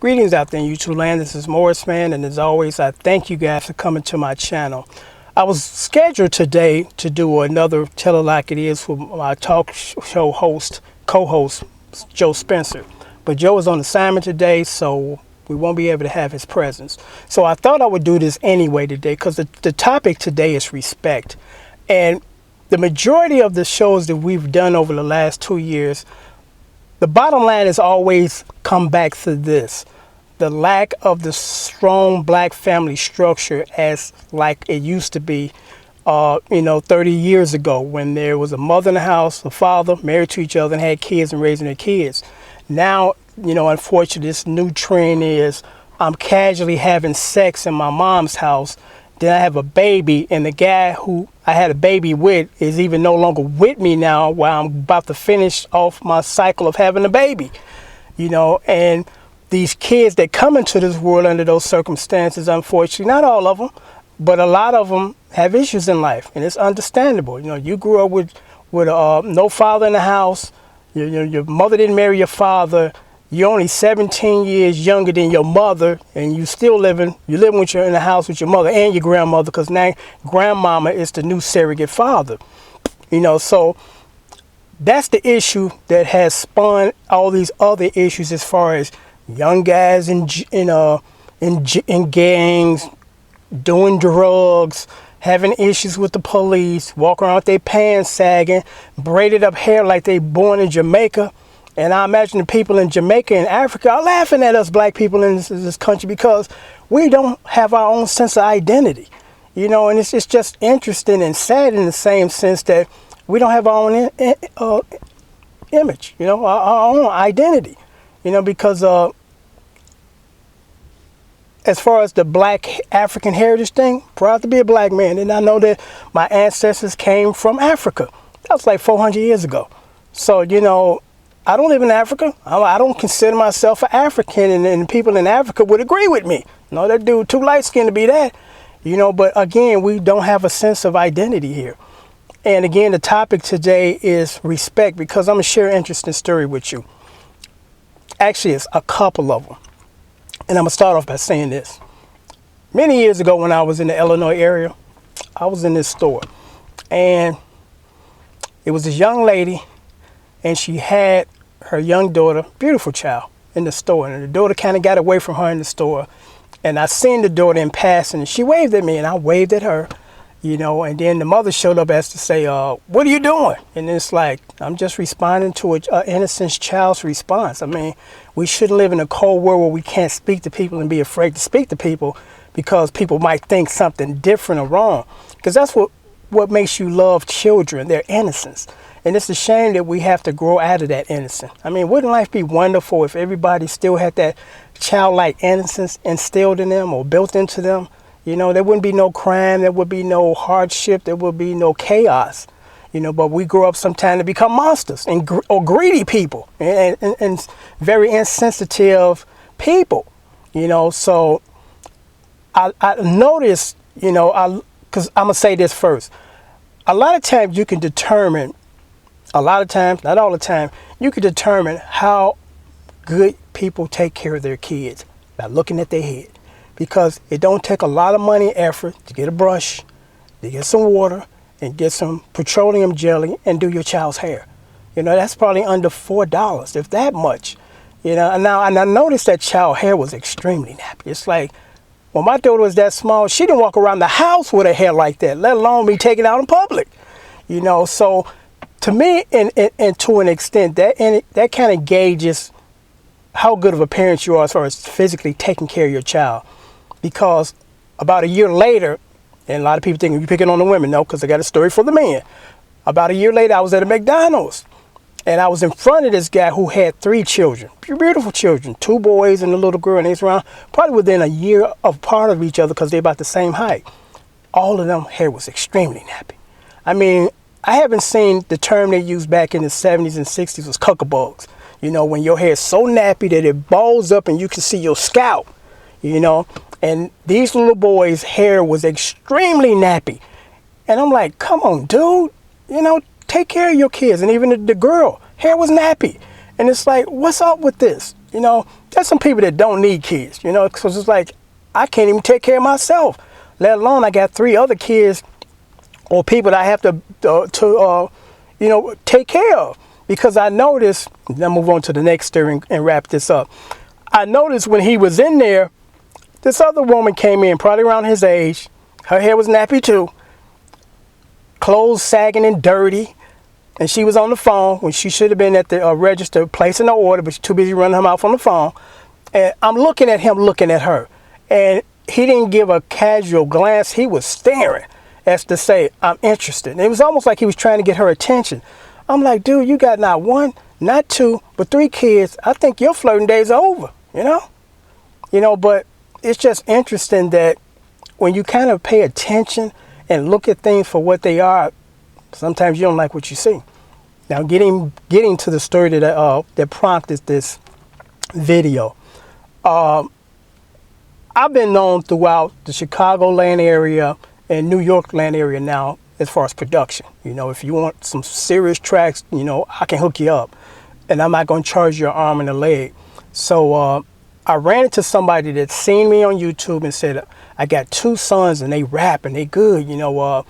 Greetings out there in YouTube land. This is Morris Man, and as always, I thank you guys for coming to my channel. I was scheduled today to do another Tell It Like It Is with my talk show co-host, Joe Spencer. But Joe is on assignment today, so we won't be able to have his presence. So I thought I would do this anyway today because the topic today is respect. And the majority of the shows that we've done over the last 2 years, the bottom line has always come back to this: the lack of the strong black family structure as like it used to be, 30 years ago, when there was a mother in the house, a father married to each other and had kids and raising their kids. Now, unfortunately, this new trend is I'm casually having sex in my mom's house. Then I have a baby, and the guy who I had a baby with is even no longer with me now while I'm about to finish off my cycle of having a baby. And these kids that come into this world under those circumstances, unfortunately, not all of them, but a lot of them have issues in life, and it's understandable. You grew up with no father in the house. Your mother didn't marry your father. You're only 17 years younger than your mother, and you're living with in the house with your mother and your grandmother, because now grandmama is the new surrogate father. So that's the issue that has spawned all these other issues as far as young guys in gangs, doing drugs, having issues with the police, walking around with their pants sagging, braided up hair like they born in Jamaica. And I imagine the people in Jamaica and Africa are laughing at us black people in this country because we don't have our own sense of identity. And it's just interesting and sad in the same sense that we don't have our own image, our own identity, because as far as the black African heritage thing, proud to be a black man. And I know that my ancestors came from Africa. That was like 400 years ago. So, I don't live in Africa. I don't consider myself an African, and people in Africa would agree with me. No, that dude too light-skinned to be that. But again, we don't have a sense of identity here. And again, the topic today is respect, because I'm going to share an interesting story with you. Actually, it's a couple of them. And I'm going to start off by saying this. Many years ago when I was in the Illinois area, I was in this store. And it was this young lady, and she had her young daughter, beautiful child, in the store. And the daughter kind of got away from her in the store. And I seen the daughter in passing, and she waved at me, and I waved at her, and then the mother showed up as to say, what are you doing? And it's like, I'm just responding to an innocent child's response. I mean, we shouldn't live in a cold world where we can't speak to people and be afraid to speak to people because people might think something different or wrong. Because that's what makes you love children, their innocence. And it's a shame that we have to grow out of that innocence. I mean, wouldn't life be wonderful if everybody still had that childlike innocence instilled in them or built into them? There wouldn't be no crime, there would be no hardship, there would be no chaos. But we grow up sometimes to become monsters or greedy people and very insensitive people. So I noticed, because I'm going to say this first. A lot of times you can determine, not all the time, you can determine how good people take care of their kids by looking at their head. Because it don't take a lot of money and effort to get a brush, to get some water, and get some petroleum jelly and do your child's hair. That's probably under $4, if that much. And I noticed that child hair was extremely nappy. It's like, when my daughter was that small, she didn't walk around the house with her hair like that, let alone be taken out in public. So to me, and to an extent, that kind of gauges how good of a parent you are as far as physically taking care of your child. Because about a year later, and a lot of people think you're picking on the women, no, because I got a story for the men. About a year later, I was at a McDonald's, and I was in front of this guy who had 3 children, beautiful children, 2 boys and a little girl, and they was around probably within a year apart of each other because they're about the same height. All of them hair was extremely nappy. I mean, I haven't seen the term they used back in the 70s and 60s was cuckabugs. When your hair is so nappy that it balls up and you can see your scalp, And these little boys' hair was extremely nappy. And I'm like, come on, dude, take care of your kids. And even the girl, hair was nappy. And it's like, what's up with this? You know, there's some people that don't need kids, you know, because it's like, I can't even take care of myself, let alone I got 3 other kids or people that I have to you know, take care of. Because I noticed, then move on to the next story and wrap this up. I noticed when he was in there, this other woman came in, probably around his age. Her hair was nappy too, clothes sagging and dirty. And she was on the phone when she should have been at the register placing her order, but she's too busy running her mouth on the phone. And I'm looking at him, looking at her. And he didn't give a casual glance. He was staring as to say, I'm interested. And it was almost like he was trying to get her attention. I'm like, dude, you got not 1, not 2, but 3 kids. I think your flirting days are over, you know? You know, but it's just interesting that when you kind of pay attention and look at things for what they are, sometimes you don't like what you see. Now, getting to the story that prompted this video, I've been known throughout the Chicagoland area and New Yorkland area now as far as production. You know, if you want some serious tracks, you know, I can hook you up, and I'm not going to charge you an arm and a leg. So I ran into somebody that seen me on YouTube and said, I got 2 sons and they rap and they good, you know,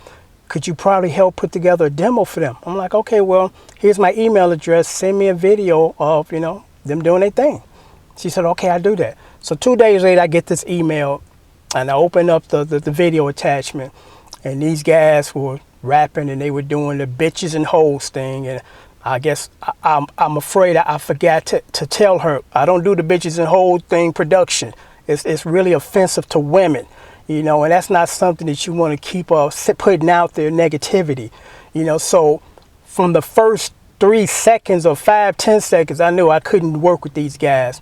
could you probably help put together a demo for them? I'm like, okay, well, here's my email address. Send me a video of, you know, them doing their thing. She said, okay, I'll do that. So 2 days later, I get this email and I open up the video attachment, and these guys were rapping and they were doing the bitches and hoes thing. And I guess I'm afraid I forgot to tell her, I don't do the bitches and hoes thing production. It's really offensive to women. You know, and that's not something that you want to keep putting out there, negativity. You know, so from the first 3 seconds or 5-10 seconds, I knew I couldn't work with these guys.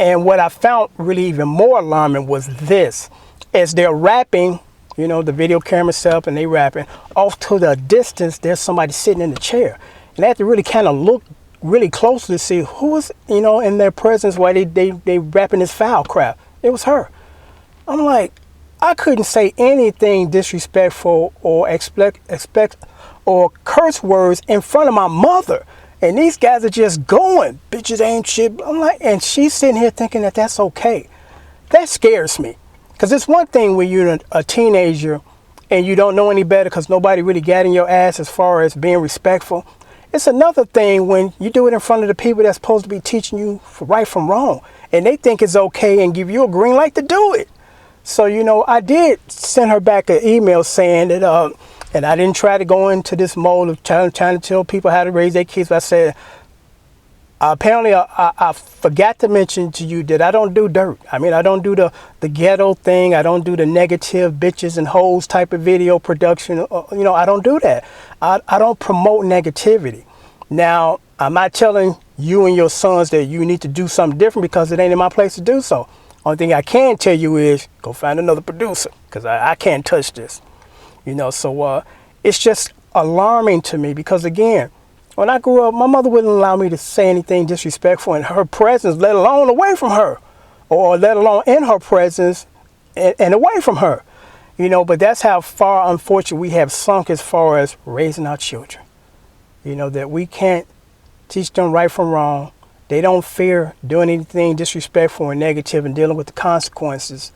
And what I found really even more alarming was this. As they're rapping, you know, the video camera set up and they rapping, off to the distance, there's somebody sitting in the chair. And I had to really kind of look really closely to see who was, you know, in their presence while they rapping this foul crap. It was her. I'm like, I couldn't say anything disrespectful or expect or curse words in front of my mother. And these guys are just going, bitches ain't shit. I'm like, and she's sitting here thinking that that's okay. That scares me. Because it's one thing when you're a teenager and you don't know any better because nobody really got in your ass as far as being respectful. It's another thing when you do it in front of the people that's supposed to be teaching you right from wrong. And they think it's okay and give you a green light to do it. So, you know, I did send her back an email saying that, and I didn't try to go into this mode of trying to tell people how to raise their kids. But I said, apparently I forgot to mention to you that I don't do dirt. I mean, I don't do the ghetto thing. I don't do the negative bitches and hoes type of video production. You know, I don't do that. I don't promote negativity. Now, I'm not telling you and your sons that you need to do something different because it ain't in my place to do so. Only thing I can tell you is go find another producer because I can't touch this. You know, so it's just alarming to me because, again, when I grew up, my mother wouldn't allow me to say anything disrespectful in her presence, let alone away from her, or let alone in her presence and away from her. You know, but that's how far, unfortunately, we have sunk as far as raising our children. You know, that we can't teach them right from wrong. They don't fear doing anything disrespectful or negative and dealing with the consequences.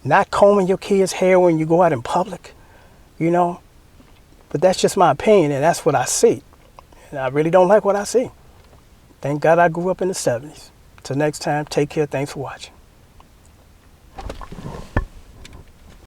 Not combing your kids' hair when you go out in public, you know. But that's just my opinion, and that's what I see. And I really don't like what I see. Thank God I grew up in the 70s. Till next time, take care. Thanks for watching.